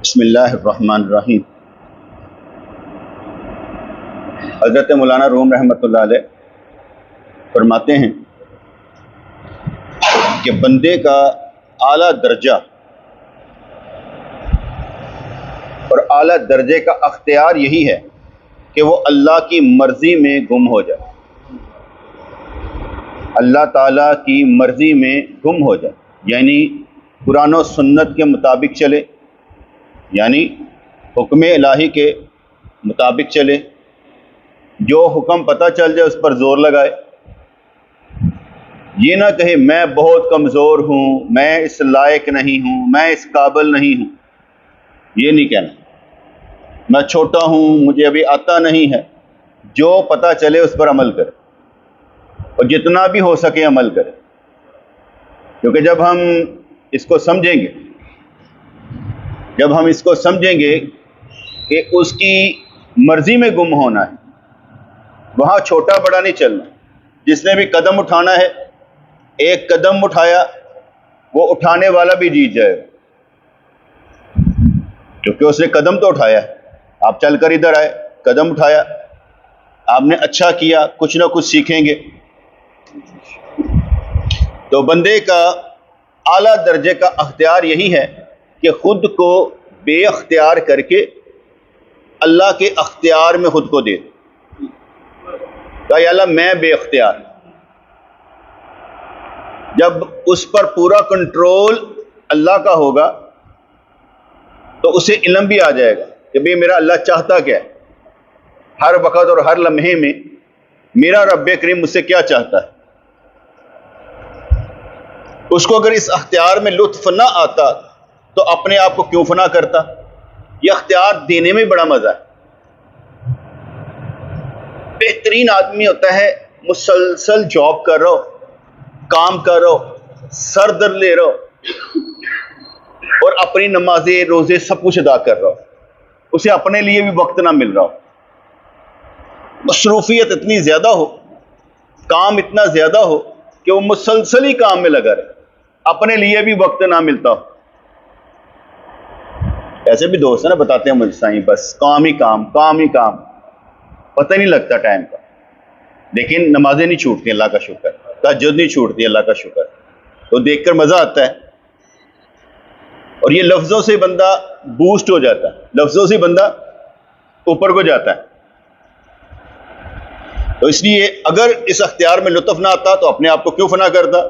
बिस्मिल्लाहिर्रहमानिर्रहीम। हज़रत मौलाना रूम रहमतुल्लाह अलैह फरमाते हैं कि बंदे का आला दर्जा और आला दर्जे का अख्तियार यही है कि वो अल्लाह की मर्ज़ी में गुम हो जाए, अल्लाह ताला की मर्ज़ी में गुम हो जाए, यानी कुरान और सुन्नत के मुताबिक चले, यानी हुक्म इलाही के मुताबिक चले। जो हुक्म पता चल जाए उस पर ज़ोर लगाए। ये ना कहे मैं बहुत कमज़ोर हूँ, मैं इस लायक नहीं हूँ, मैं इस काबिल नहीं हूँ। ये नहीं कहना मैं छोटा हूँ, मुझे अभी आता नहीं है। जो पता चले उस पर अमल करे और जितना भी हो सके अमल करे, क्योंकि जब हम इसको समझेंगे कि उसकी मर्ज़ी में गुम होना है, वहाँ छोटा बड़ा नहीं चलना। जिसने भी कदम उठाना है, एक कदम उठाया, वो उठाने वाला भी जीत जाएगा, क्योंकि उसने कदम तो उठाया है। आप चलकर इधर आए, कदम उठाया, आपने अच्छा किया, कुछ ना कुछ सीखेंगे। तो बंदे का आला दर्जे का अख्तियार यही है कि खुद को बेअख्तियार करके अल्लाह के अख्तियार में खुद को दे दे। या अल्लाह मैं बेअख्तियार। जब उस पर पूरा कंट्रोल अल्लाह का होगा तो उसे इल्म भी आ जाएगा कि भाई मेरा अल्लाह चाहता क्या है, हर वक्त और हर लम्हे में मेरा रब्बे करीम मुझसे क्या चाहता है। उसको अगर इस अख्तियार में लुत्फ ना आता तो अपने आप को क्यों फना करता। यह अख्तियार देने में बड़ा मजा है। बेहतरीन आदमी होता है मुसलसल जॉब कर रहा हो, काम कर रहा हो, सर दर्द ले रहा हो और अपनी नमाजें रोजे सब कुछ अदा कर रहा हो, उसे अपने लिए भी वक्त ना मिल रहा हो, मसरूफियत इतनी ज्यादा हो, काम इतना ज्यादा हो कि वो मुसलसल ही काम में लगा रहे, अपने लिए भी वक्त ना मिलता हो। ऐसे भी दोस्त है ना, बताते हैं मुझे साईं बस काम ही काम, काम ही काम, पता नहीं लगता टाइम का। लेकिन नमाजें नहीं छूटती, अल्लाह का शुक्र, तहज्जुद नहीं छूटती, अल्लाह का शुक्र। तो देखकर मजा आता है। और ये लफ्जों से बंदा बूस्ट हो जाता है, लफ्जों से बंदा ऊपर को जाता है। तो इसलिए अगर इस अख्तियार में लुत्फ ना आता तो अपने आप को क्यों फना करता।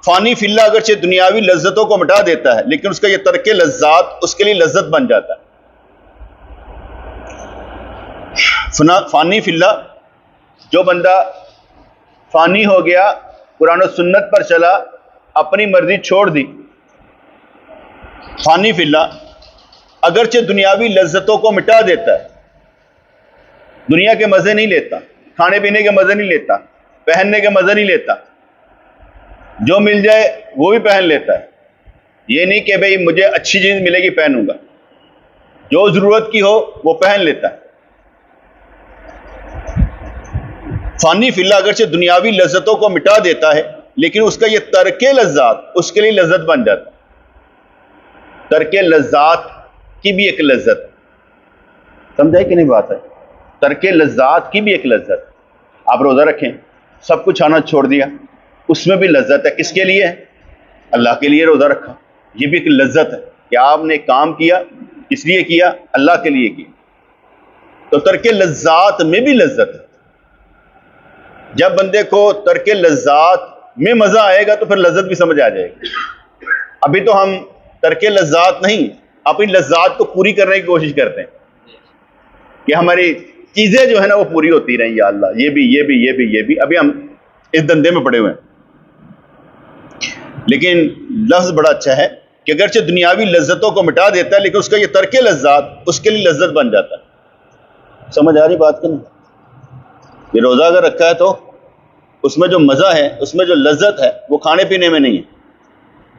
फानी फिल्ला अगरचे दुनियावी लज्जतों को मिटा देता है, लेकिन उसका ये तर्के लज्जात उसके लिए लज्जत बन जाता है। फानी फिल्ला, जो बंदा फानी हो गया, कुरान और सुन्नत पर चला, अपनी मर्जी छोड़ दी, फानी फिल्ला अगरचे दुनियावी लज्जतों को मिटा देता है, दुनिया के मजे नहीं लेता, खाने पीने के मजे नहीं लेता, पहनने के मजे नहीं लेता, जो मिल जाए वो भी पहन लेता है। ये नहीं कि भाई मुझे अच्छी चीज मिलेगी पहनूंगा, जो जरूरत की हो वो पहन लेता है। फानी फिल्ला अगरचे दुनियावी लज्जतों को मिटा देता है, लेकिन उसका ये तर्के लज्जात उसके लिए लज्जत बन जाता है। तर्के लज्जात की भी एक लज्जत, समझाई कि नहीं बात है। तर्के लज्जात की भी एक लज्जत। आप रोजा रखें, सब कुछ आना छोड़ दिया, उसमें भी लज्जत है। किसके लिए है? अल्लाह के लिए रोजा रखा, ये भी एक लज्जत है कि आपने काम किया, इसलिए किया, अल्लाह के लिए किया। तो तर्के लज्जात में भी लज्जत है। जब बंदे को तर्के लज्जात में मजा आएगा तो फिर लज्जत भी समझ आ जाएगी। अभी तो हम तर्के लज्जात नहीं, अपनी लज्जात को पूरी करने की कोशिश करते हैं कि हमारी चीजें जो है ना वो पूरी होती रही। या अल्लाह, ये भी ये भी ये भी ये भी, अभी हम इस धंधे में पड़े हुए हैं। लेकिन लफ्ज बड़ा अच्छा है कि अगरचे दुनियावी लज्जतों को मिटा देता है, लेकिन उसका ये तर्के लज्जात उसके लिए लज्जत बन जाता है। समझ आ रही बात कि नहीं? ये रोजा अगर रखा है तो उसमें जो मजा है, उसमें जो लज्जत है, वो खाने पीने में नहीं है,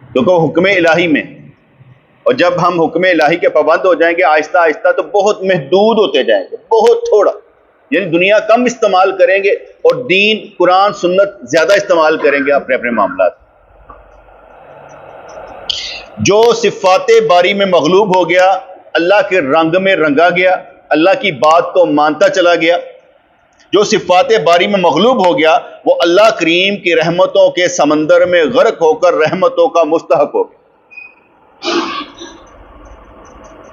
क्योंकि वो हुक्म इलाही में। और जब हम हुक्म इलाही के पाबंद हो जाएंगे आहिस्ता आहिस्ता, तो बहुत महदूद होते जाएंगे, बहुत थोड़ा, यानी दुनिया कम इस्तेमाल करेंगे और दीन कुरान सुन्नत ज्यादा इस्तेमाल करेंगे अपने अपने मामलात। जो सिफ़ात बारी में मगलूब हो गया, अल्लाह के रंग में रंगा गया, अल्लाह की बात को मानता चला गया, जो सिफ़ात बारी में मगलूब हो गया, वो अल्लाह करीम की रहमतों के समंदर में गर्क होकर रहमतों का मुस्तहक हो गया।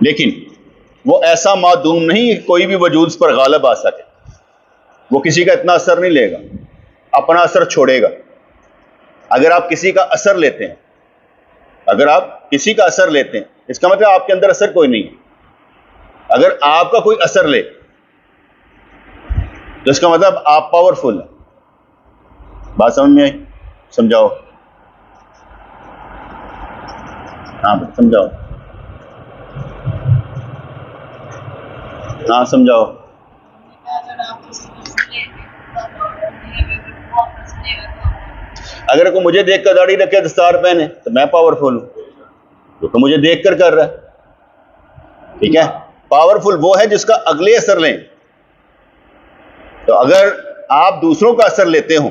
लेकिन वो ऐसा मादूम नहीं कि कोई भी वजूद उस पर गालिब आ सके। वो किसी का इतना असर नहीं लेगा, अपना असर छोड़ेगा। अगर आप किसी का असर लेते हैं, अगर आप किसी का असर लेते हैं, इसका मतलब आपके अंदर असर कोई नहीं है। अगर आपका कोई असर ले तो इसका मतलब आप पावरफुल हैं। बात समझ में आई? समझाओ। हाँ समझाओ। हाँ समझाओ। अगर कोई मुझे देख कर दाढ़ी रखे, दस्तार पहने, तो मैं पावरफुल हूं, क्योंकि मुझे देख कर रहा है। ठीक है, पावरफुल वो है जिसका अगले असर लें। तो अगर आप दूसरों का असर लेते हो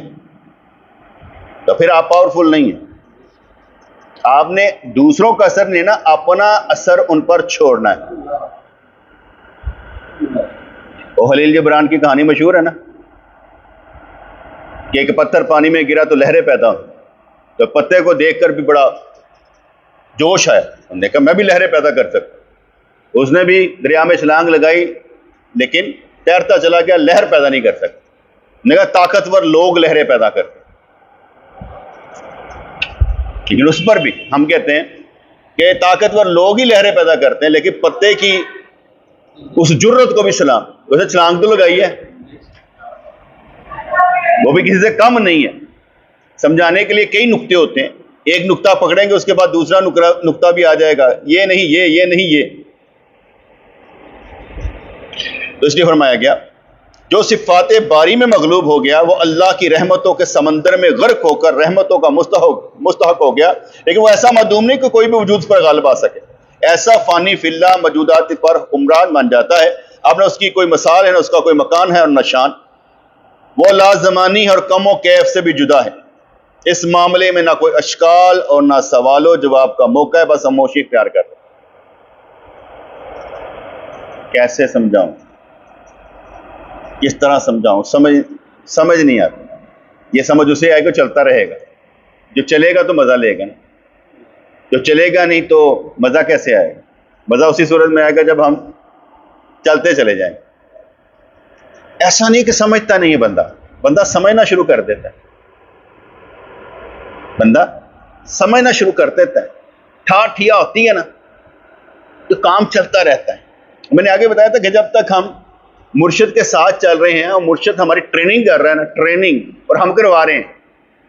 तो फिर आप पावरफुल नहीं है। आपने दूसरों का असर लेना, अपना असर उन पर छोड़ना है। वो खलील जिब्रान की कहानी मशहूर है ना, कि एक पत्थर पानी में गिरा तो लहरें पैदा हो। तो पत्ते को देखकर भी बड़ा जोश आया, उसने कहा मैं भी लहरें पैदा कर सकता। उसने भी दरिया में छलांग लगाई, लेकिन तैरता चला गया, लहर पैदा नहीं कर सकता। उसने कहा ताकतवर लोग लहरें पैदा करते। लेकिन उस पर भी हम कहते हैं कि ताकतवर लोग ही लहरें पैदा करते हैं, लेकिन पत्ते की उस जुर्रत को भी सलाम, उसे छलांग तो लगाई है, वो भी किसी से कम नहीं है। समझाने के लिए कई नुक्ते होते हैं, एक नुक्ता पकड़ेंगे उसके बाद दूसरा नुक्ता भी आ जाएगा, ये नहीं ये नहीं ये। तो इसलिए फरमाया गया जो सिफ़ात बारी में मगलूब हो गया, वो अल्लाह की रहमतों के समंदर में गर्क होकर रहमतों का मुस्तहक हो गया। लेकिन वो ऐसा मादूम नहीं कि कोई भी वजूद पर गालिब आ सके। ऐसा फ़ानी फिल्ला मौजूदात पर हुक्मरान बन जाता है। अब न उसकी कोई मिसाल है, न उसका कोई मकान है और नशान। वो लाजमानी और कमो कैफ से भी जुदा है। इस मामले में ना कोई अशकाल और ना सवालो जवाब का मौका है, बस खामोशी इख्तियार कर। कैसे समझाऊं, किस तरह समझाऊं, समझ नहीं आती। ये समझ उसे आएगा चलता रहेगा, जो चलेगा तो मज़ा लेगा ना, जो चलेगा नहीं तो मज़ा कैसे आएगा? मज़ा उसी सूरत में आएगा जब हम चलते चले जाएं। ऐसा नहीं कि समझता नहीं है बंदा समझना शुरू कर देता है। बंदा समझना शुरू कर देता है, ठिया होती है ना, तो काम चलता रहता है। मैंने आगे बताया था कि जब तक हम मुर्शिद के साथ चल रहे हैं और मुर्शिद हमारी ट्रेनिंग कर रहा है ना, ट्रेनिंग, और हम करवा रहे हैं,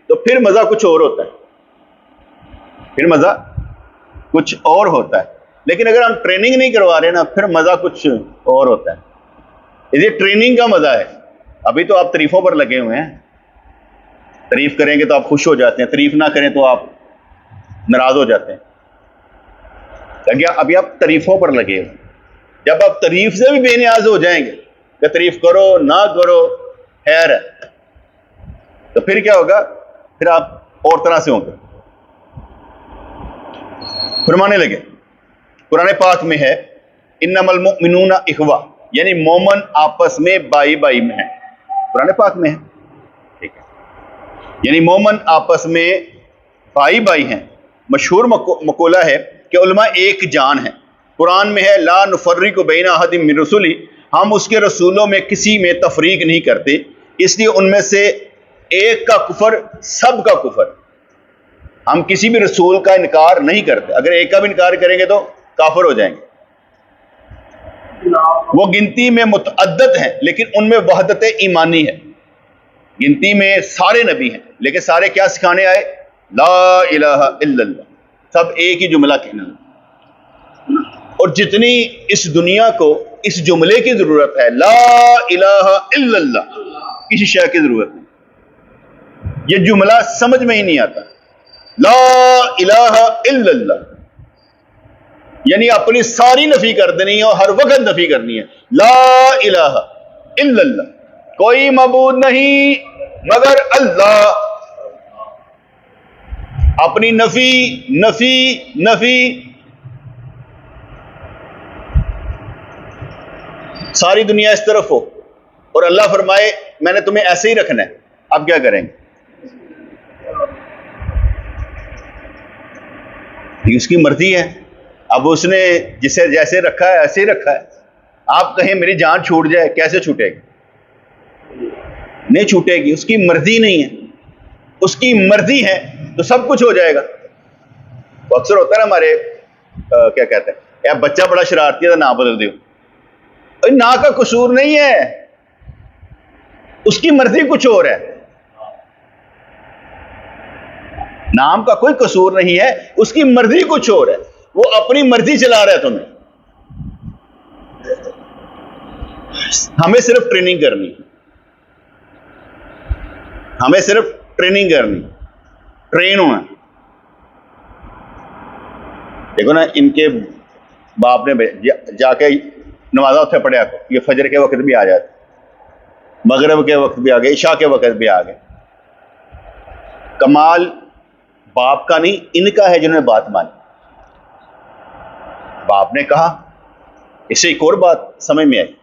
तो फिर मज़ा कुछ और होता है, फिर मज़ा कुछ और होता है। लेकिन अगर हम ट्रेनिंग नहीं करवा रहे ना, फिर मज़ा कुछ और होता है। ये ट्रेनिंग का मज़ा है। अभी तो आप तारीफों पर लगे हुए हैं, तारीफ करेंगे तो आप खुश हो जाते हैं, तारीफ ना करें तो आप नाराज हो जाते हैं। अभी आप तारीफों पर लगे हुए, जब आप तारीफ से भी बेनियाज हो जाएंगे कि तारीफ करो ना करो खैर है, तो फिर क्या होगा? फिर आप और तरह से होंगे। फरमाने लगे, कुरान पाक में है इन्नमल मुमिनूना इखवा, यानी मोमन आपस में भाई भाई में है। कुरान पाक में है, ठीक है, यानी मोमन आपस में भाई भाई हैं। मशहूर मकूला है कि उलमा एक जान है। कुरान में है ला नुफर्रिकु बैना अहदिम मिन रुसुली, हम उसके रसूलों में किसी में तफरीक नहीं करते, इसलिए उनमें से एक का कुफर सब का कुफर। हम किसी भी रसूल का इनकार नहीं करते, अगर एक का भी इनकार करेंगे तो काफिर हो जाएंगे। वो गिनती में मुतअद्दद हैं, लेकिन उनमें वहदत ईमानी है। गिनती में सारे नबी हैं, लेकिन सारे क्या सिखाने आए? ला इलाहा इल्लल्लाह, सब एक ही जुमला कहना। और जितनी इस दुनिया को इस जुमले की जरूरत है, ला इलाहा इल्लल्लाह, किसी शय की जरूरत नहीं। ये जुमला समझ में ही नहीं आता। ला इलाहा इल्लल्लाह यानी अपनी सारी नफी कर देनी है और हर वक्त नफी करनी है। ला इलाहा इल्लल्लाह, कोई मबूद नहीं मगर अल्लाह। अपनी नफी नफी नफी सारी दुनिया इस तरफ हो और अल्लाह फरमाए मैंने तुम्हें ऐसे ही रखना है, अब क्या करेंगे? ये उसकी मर्जी है। अब उसने जिसे जैसे रखा है ऐसे ही रखा है। आप कहें मेरी जान छूट जाए, कैसे छूटेगी? नहीं छूटेगी। उसकी मर्जी नहीं है, उसकी मर्जी है तो सब कुछ हो जाएगा। तो अक्सर होता है ना हमारे क्या कहते हैं, यार बच्चा बड़ा शरारती है तो ना बदल दो। ना का कसूर नहीं है, उसकी मर्जी कुछ और है। नाम का कोई कसूर नहीं है, उसकी मर्जी कुछ और है। वो अपनी मर्जी चला रहा है तुम्हें। हमें सिर्फ ट्रेनिंग करनी, हमें सिर्फ ट्रेनिंग करनी, ट्रेन होना। देखो ना, इनके बाप ने जाके नमाजा उत्थे पढ़िया को, ये फजर के वक्त भी आ जाते, मगरब के वक्त भी आ गए, इशा के वक्त भी आ गए। कमाल बाप का नहीं, इनका है जिन्होंने बात मानी। बाप ने कहा, इससे एक और बात समझ में आई,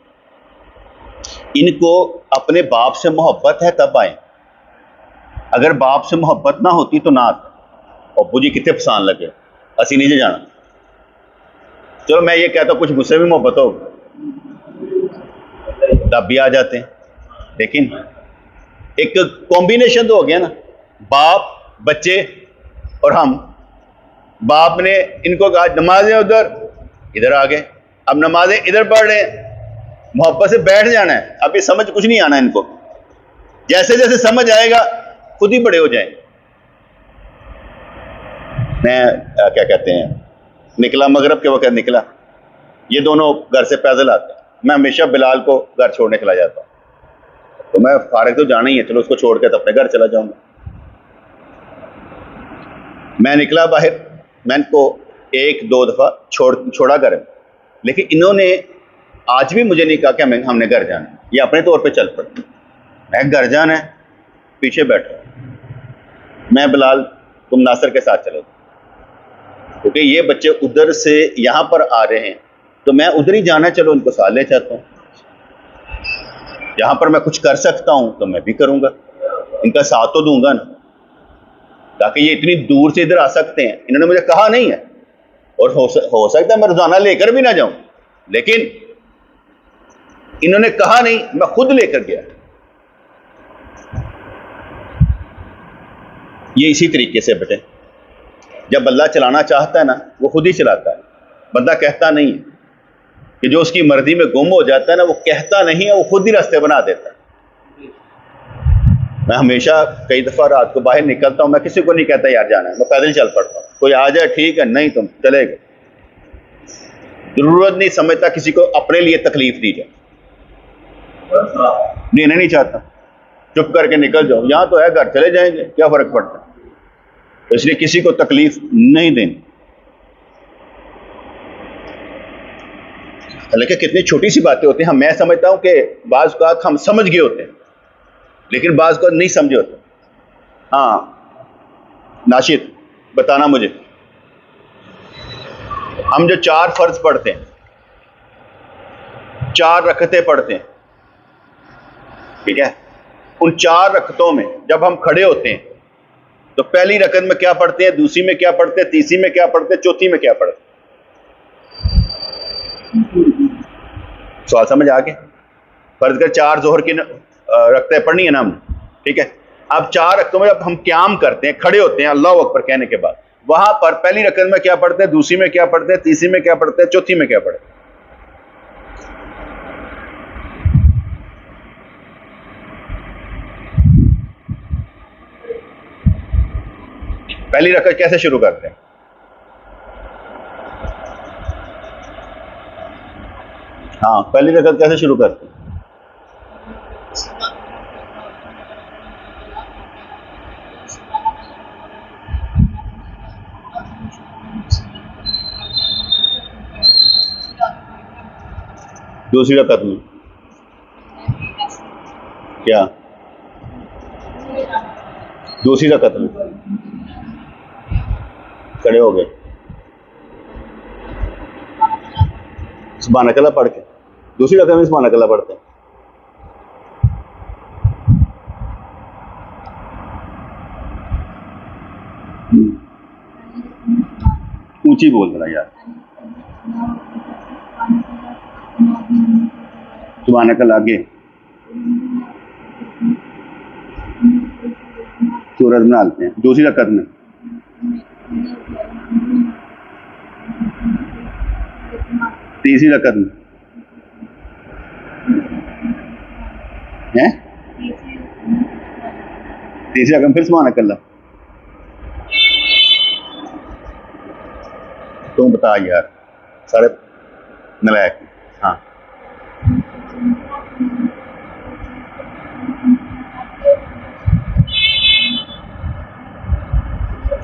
इनको अपने बाप से मोहब्बत है तब आए। अगर बाप से मोहब्बत ना होती तो ना आते। और बुझी कितने पसंद लगे, असी नहीं जाना। चलो मैं ये कहता हूं कुछ मुझसे भी मोहब्बत हो तब भी आ जाते हैं। लेकिन एक कॉम्बिनेशन तो हो गया ना, बाप बच्चे और हम। बाप ने इनको कहा नमाजें उधर, इधर आ गए। अब नमाजें इधर पढ़ रहे हैं, मोहब्बत से बैठ जाना है। अब ये समझ कुछ नहीं आना इनको, जैसे जैसे समझ आएगा खुद ही बड़े हो जाए। मैं क्या कहते हैं, निकला मगरब के वक्त निकला, ये दोनों घर से पैदल आते हैं। मैं हमेशा बिलाल को घर छोड़ने चला जाता हूँ, तो मैं फारिग तो जाना ही है, चलो उसको छोड़ के तो अपने घर चला जाऊंगा। मैं निकला बाहर, मैं इनको एक दो दफा छोड़ा कर, लेकिन इन्होंने आज भी मुझे नहीं कहा कि हमने घर जाना है। ये अपने तौर पे चल पड़े, मैं घर जाना है, पीछे बैठो, मैं बिलाल तुम नासिर के साथ चलो, क्योंकि ये बच्चे उधर से यहाँ पर आ रहे हैं तो मैं उधर ही जाना है, चलो उनको साथ ले जाता हूँ। यहाँ पर मैं कुछ कर सकता हूँ तो मैं भी करूँगा, इनका साथ तो दूंगा ना, ताकि ये इतनी दूर से इधर आ सकते हैं। इन्होंने मुझे कहा नहीं है, और हो सकता है मैं रोजाना लेकर भी ना जाऊं, लेकिन इन्होंने कहा नहीं, मैं खुद लेकर गया। ये इसी तरीके से बेटे, जब अल्लाह चलाना चाहता है ना, वो खुद ही चलाता है। बंदा कहता नहीं है कि जो उसकी मर्जी में गुम हो जाता है ना, वो कहता नहीं है, वो खुद ही रास्ते बना देता है। मैं हमेशा कई दफ़ा रात को बाहर निकलता हूँ, मैं किसी को नहीं कहता यार जाना है, मैं पैदल चल पड़ता हूँ। कोई आ जाए ठीक है, नहीं तुम चले गए। जरूरत नहीं समझता किसी को अपने लिए तकलीफ दी जाए, देना नहीं चाहता, चुप करके निकल जाओ, यहाँ तो है घर, चले जाएंगे, क्या फर्क पड़ता है। तो इसलिए किसी को तकलीफ नहीं देनी। हालांकि कितनी छोटी सी बातें होती हैं, हम, मैं समझता हूँ कि बाज़ बात हम समझ गए होते हैं, लेकिन बाज़ को नहीं समझे होते। हाँ नाशिद, बताना मुझे, हम जो 4 फर्ज पढ़ते हैं, 4 रकअतें पढ़ते हैं, ठीक है, उन 4 रकअतों में जब हम खड़े होते हैं तो पहली रकअत में क्या पढ़ते हैं, दूसरी में क्या पढ़ते हैं, तीसरी में क्या पढ़ते हैं, चौथी में क्या पढ़ते हैं? सवाल समझ आ गया? फर्ज कर 4 जोहर की रकअतें पढ़नी है ना हमने, ठीक है। अब 4 रकअतों में जब हम क़याम करते हैं, खड़े होते हैं अल्लाहू अकबर कहने के बाद, वहां पर पहली रकअत में क्या पढ़ते हैं, दूसरी में क्या पढ़ते हैं, तीसरी में क्या पढ़ते हैं, चौथी में क्या पढ़ते हैं? पहली रकअत कैसे शुरू करते हैं? हाँ, पहली रकअत कैसे शुरू करते हैं? दूसरी रकअत में क्या? दूसरी रकअत में खड़े हो गए, सुभान अल्लाह पढ़ के दूसरी रकम में सुभान अल्लाह पढ़ते हैं। ऊंची बोल रहा यार, सुभान अल्लाह आगे सूरत में डालते हैं। दूसरी रकत में तीसरी रकत में है, तीसरी रकम फिर सुभान अल्लाह। तुम बता यार, सारे नलायक। हाँ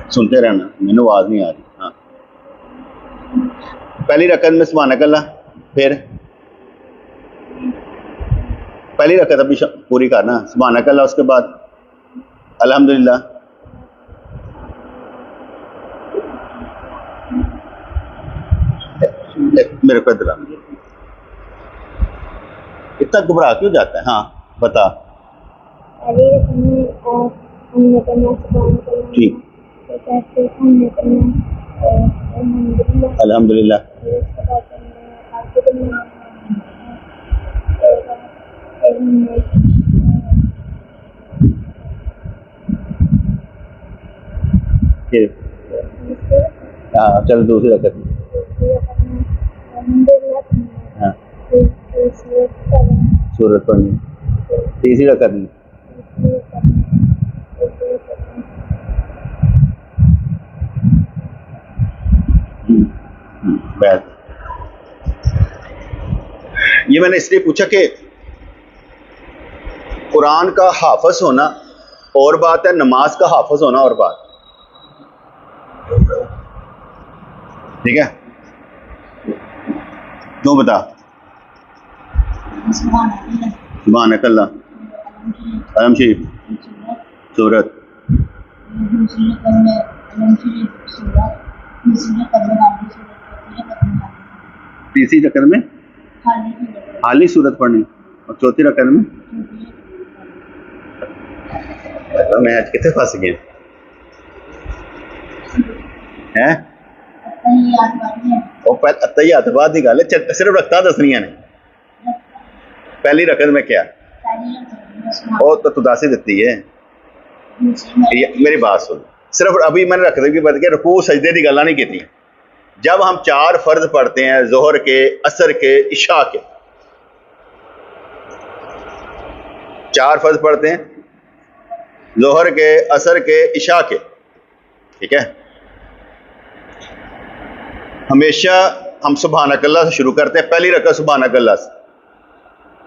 सुनते रहना, मैंने आवाज नहीं आ रही। हाँ पहली रकत में सुभान अल्लाह, फिर पहली रकत अभी पूरी करना, सुभान अल्लाह, उसके बाद अल्हम्दुलिल्लाह, मेरे को इधर इतना घबरा क्यों जाता है? हाँ बता। ठीक, अल्हम्दुलिल्लाह, हाँ चल दूसरी रकत में। हाँ सूरत पढ़नी। तीसरी रकत में बैठ। ये मैंने इसलिए पूछा कि कुरान का हाफिज होना और बात है, नमाज का हाफिज होना और बात। ठीक है, तू बता। सुभान अल्लाह, अलम शरीफ, सूरत, तीसरी रकत में हाली सूरत पढ़नी, और चौथी रकत में मैं आज कितने फंस गया है। बाद की गल है, सिर्फ रखता दसनिया ने। पहली रकत में क्या, वो तो दस ही देती है। मेरी बात सुन, सिर्फ अभी मैंने रखते की बात किया, रुकू सजदे की गल्ला नहीं की। जब हम 4 फर्ज पढ़ते हैं, जोहर के, असर के, इशा के, 4 फर्ज पढ़ते हैं, जोहर के, असर के, इशा के, ठीक है। हमेशा हम सुभान अल्लाह से शुरू करते हैं। पहली रकअत सुभान अल्लाह से,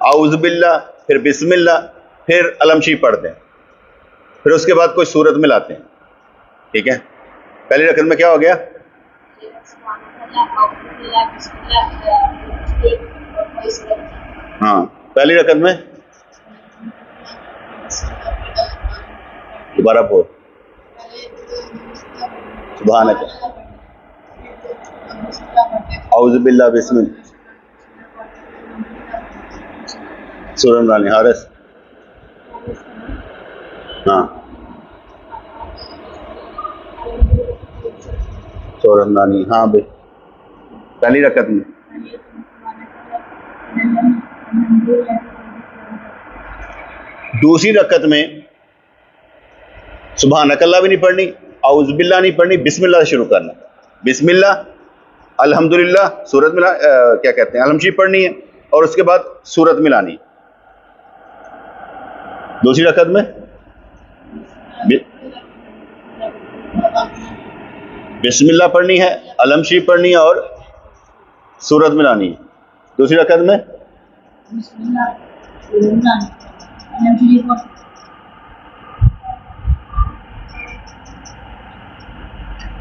आउज़ बिल्लाह, फिर बिस्मिल्लाह, फिर अलमशी पढ़ते हैं, फिर उसके बाद कोई सूरत मिलाते हैं। ठीक है, पहली रकअत में क्या हो गया? हाँ, पहली रकअत में दोबारा बोल, सुभान अल्लाह, आउज़ बिल्लाह, बिस्मिल्लाह, सूरह रानी हारिस। हाँ, सूरह रानी, हाँ भाई, पहली रकअत में। दूसरी रकअत में सुभान अल्लाह भी नहीं पढ़नी, आउज़ बिल्लाह नहीं पढ़नी, बिस्मिल्लाह से शुरू करना। बिस्मिल्लाह, अल्हम्दुलिल्लाह, सूरत मिला, क्या कहते हैं, अलमशी पढ़नी है, और उसके बाद सूरत मिलानी। दूसरी रकअत में बिस्मिल्लाह पढ़नी है, अलमशी पढ़नी है, और सूरत मिलानी है। दूसरी रकअत में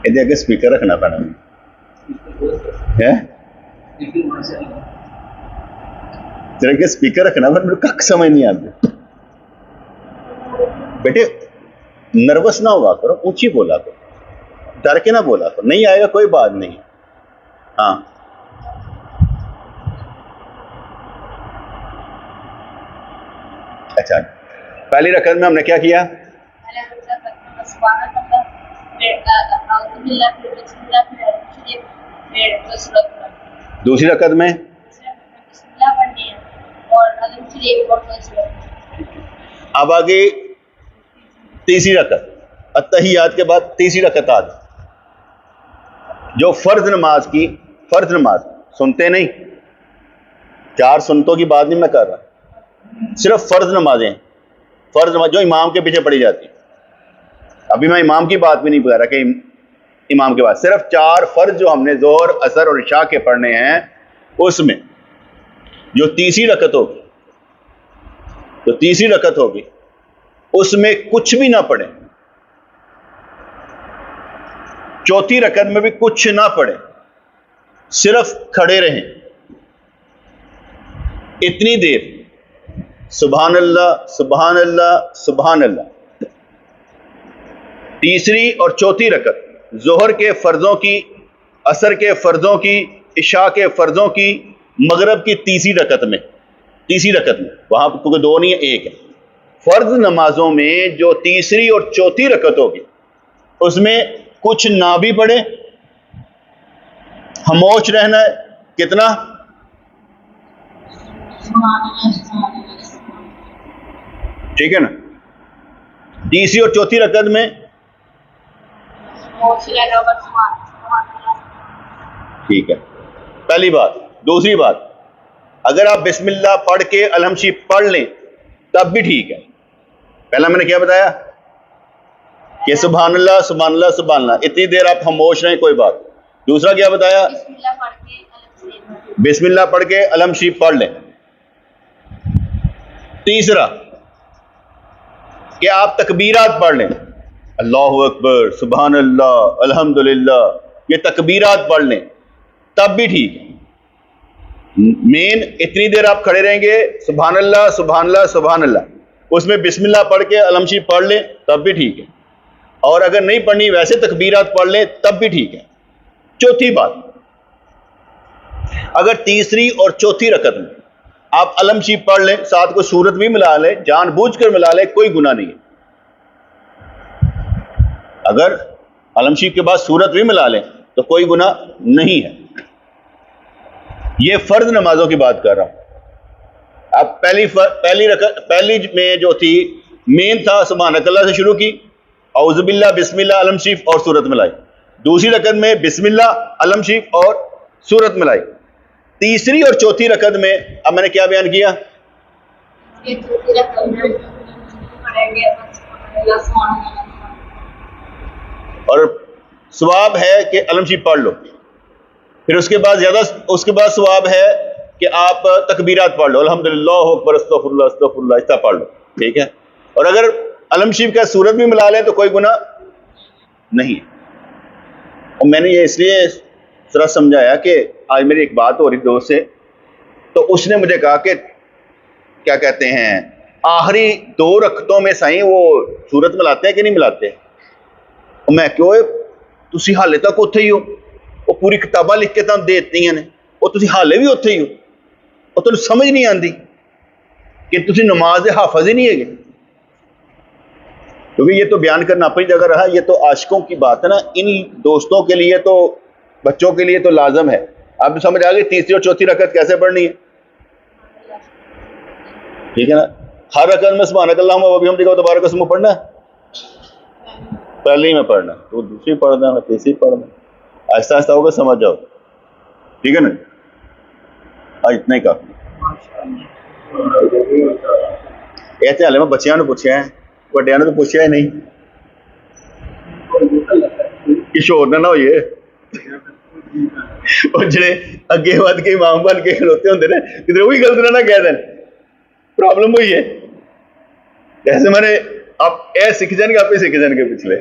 इधर आगे स्पीकर रखना पड़ा है, तेरे के स्पीकर रखना, पर मेरे कख समझ नहीं आती। बेटे नर्वस ना हुआ करो, ऊंची बोला करो। डर के ना बोला, तो नहीं आएगा कोई बात नहीं। हाँ अच्छा, पहली रकत में हमने क्या किया? दूसरी रकत में अब आगे तीसरी रकत, अत्तहियात के बाद तीसरी रकत आ गई, जो फर्ज नमाज की, फर्ज नमाज सुनते नहीं, 4 सुन्नतों की बात नहीं मैं कर रहा, सिर्फ फर्ज नमाजें, फर्ज नमाज जो इमाम के पीछे पढ़ी जाती। अभी मैं इमाम की बात भी नहीं कर रहा कि इमाम के बाद सिर्फ 4 फर्ज जो हमने जोहर, असर और इशा के पढ़ने हैं, उसमें जो तीसरी रकत होगी, जो तीसरी रकत होगी उसमें कुछ भी ना पढ़े, चौथी रकत में भी कुछ ना पढ़े, सिर्फ खड़े रहें इतनी देर, सुभान अल्लाह सुभान अल्लाह सुभान अल्लाह। तीसरी और चौथी रकत जोहर के फर्जों की, असर के फर्जों की, इशा के फर्जों की, मगरब की तीसरी रकत में, तीसरी रकत में, वहां क्योंकि 2 नहीं है 1 है। फर्ज नमाजों में जो तीसरी और चौथी रकत होगी उसमें कुछ ना भी पढ़े, खामोश रहना है, कितना? ठीक है ना। तीसरी और चौथी रकत में ठीक है, पहली बात। दूसरी बात, अगर आप बिस्मिल्लाह पढ़ के अलहम शरीफ पढ़ लें तब भी ठीक है। पहला मैंने क्या बताया कि सुभान अल्लाह सुभान अल्लाह सुभान अल्लाह, इतनी देर आप खामोश रहें, कोई बात। दूसरा क्या बताया? बिस्मिल्लाह पढ़ के अलहम शरीफ पढ़ लें। तीसरा कि आप तकबीरात पढ़ लें, अल्लाहु अकबर, सुभान अल्लाह, अल्हम्दुलिल्लाह, ये तकबीरात पढ़ लें तब भी ठीक है। मेन इतनी देर आप खड़े रहेंगे, सुभान अल्लाह सुभान अल्लाह सुभान अल्लाह, उसमें बिस्मिल्लाह पढ़ के अलहम शरीफ पढ़ लें तब भी ठीक है, और अगर नहीं पढ़नी वैसे तकबीरात पढ़ लें तब भी ठीक है। चौथी बात, अगर तीसरी और चौथी रकत में आप अलहम शरीफ पढ़ लें, साथ को सूरत भी मिला लें, जानबूझकर मिला लें, कोई गुनाह नहीं है। अगर अलहम शरीफ के बाद सूरत भी मिला लें तो कोई गुनाह नहीं है। ये फर्ज नमाजों की बात कर रहा हूं। अब पहली में जो थी मेन था सुभानअल्लाह से शुरू की, औज़ुबिल्लाह बिस्मिल्लाह अलहम शरीफ और सूरत मिलाई। दूसरी रकत में बिस्मिल्लाह अलहम शरीफ और सूरत मिलाई। तीसरी और चौथी रकत में अब मैंने क्या बयान किया? और सवाब है कि अलहम शरीफ पढ़ लो, फिर उसके बाद सवाब है कि आप तकबीरात पढ़ लो, अल्हम्दुलिल्लाह अकबर अस्तगफिरुल्लाह अस्तगफिरुल्लाह, इतना पढ़ लो, ठीक है। और अगर अलहम शरीफ का सूरत भी मिला लें तो कोई गुनाह नहीं। और मैंने ये इसलिए जरा समझाया कि आज मेरी एक बात हो रही दोस्त से, तो उसने मुझे कहा कि क्या कहते हैं आखिरी 2 रकतों में सही वो सूरत मिलाते हैं कि नहीं मिलाते? और मैं क्यों तुसी हाले तक उत्थे ही हो, वो पूरी किताबां लिख के तुम देती हैं, वो तुसी हाले भी उत्थे ही हो, और तुम समझ नहीं आती कि तुसी नमाज दे हाफिज ही नहीं है। क्योंकि ये तो बयान करना अपनी जगह रहा, ये तो आशिकों की बात है ना, इन दोस्तों के लिए तो, बच्चों के लिए तो लाजम है। आप समझ आ गई तीसरी और चौथी रकत कैसे पढ़नी है, ठीक है ना। हर रकत में सुभानअल्लाह व बिहम्दिही तबारक अस्मुहु पढ़ना है, पहली में पढ़ना, तो दूसरी पढ़ना, तीसरी पढ़ना, आहिस्ता आहिस्ता होगा, समझ जाओ, ठीक है ना। आज इतना ही काफी। ऐसे हाले मैं बच्चों ने पूछा है, ਵੱਡਿਆਂ ने तो पूछा ही नहीं, किशोर ना होइए। और ਜਿਹੜੇ ਅੱਗੇ ਵੱਧ ਕੇ ਇਮਾਮ ਬਣ ਕੇ ਖਲੋਤੇ ਹੁੰਦੇ ਨੇ, ਕਿਧਰੇ ਉਹੀ ਗਲਤ ਨਾ ਕਹਿ ਦੇਣ, प्रॉब्लम हुई है। ऐसे मैंने आप ए सीख जाएंगे, आप ही सीख जाएंगे पिछले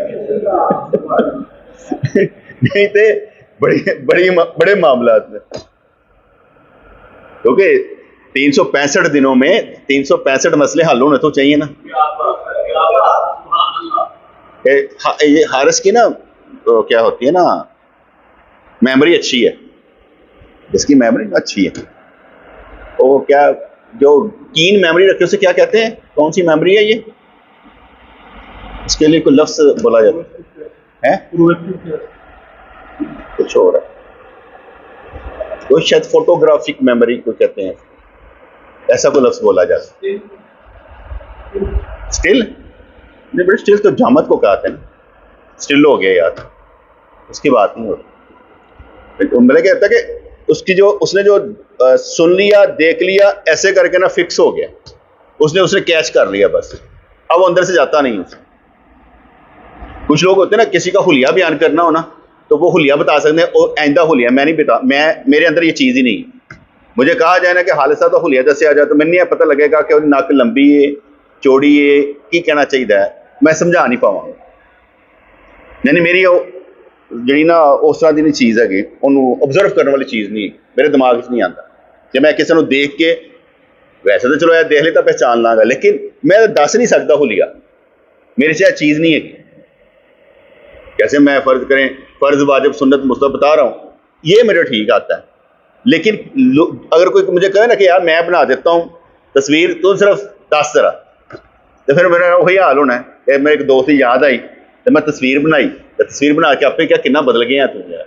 नहीं थे बड़े मामलात में, क्योंकि 365 दिनों में 365 मसले हल होने तो चाहिए ना। ये हारिस की ना तो क्या होती है ना, मेमोरी अच्छी है, जिसकी मेमोरी अच्छी है वो क्या, जो कीन मेमोरी रखे उसे क्या कहते हैं, कौन सी मेमोरी है ये, इसके लिए कोई लफ्ज बोला जाता है, कुछ और है, तो शायद फोटोग्राफिक मेमोरी को कहते हैं, ऐसा कोई लफ्ज बोला जाता है। स्टिल नहीं बेटे, स्टिल तो जामत को कहते हैं, स्टिल हो गया यार, उसकी बात नहीं होती। तो मैंने कहता कि उसकी जो उसने जो सुन लिया देख लिया ऐसे करके ना फिक्स हो गया, उसने कैच कर लिया बस, अब वो अंदर से जाता नहीं उसे। कुछ लोग होते हैं ना, किसी का हुलिया बयान करना हो ना तो वो हुलिया बता सकते हैं, और आइंदा हुलिया मैं नहीं बता, मेरे अंदर ये चीज़ ही नहीं है। मुझे कहा जाए ना कि हाल साहब तो हुलिया दसे आ जाए तो मैंने नहीं पता लगेगा कि नक लंबी है चौड़ी है की कहना चाहिए, मैं समझा नहीं पावांगा। यानी मेरी जी ना उस तरह की नहीं चीज़ है, उन्होंने ऑब्जर्व करने वाली चीज़ नहीं मेरे दिमाग नहीं आता। जब मैं किसी को देख के, वैसे तो चलो यार देख लेता पहचान लाँगा, लेकिन मैं दस नहीं सकता हुलिया, मेरे से चीज़ नहीं है। कैसे मैं फ़र्ज वाजिब सुन्नत मुस्तहब बता रहा हूँ, ये मेरे ठीक आता है, लेकिन अगर कोई मुझे कहे ना कि यार मैं बना देता हूँ तस्वीर तो सिर्फ 10 तरह, तो फिर मेरा वही हाल होना है कि मेरे एक दोस्त की याद आई तो मैं तस्वीर बनाई, तो तस्वीर बना के आपे क्या कितना बदल गया तू यार।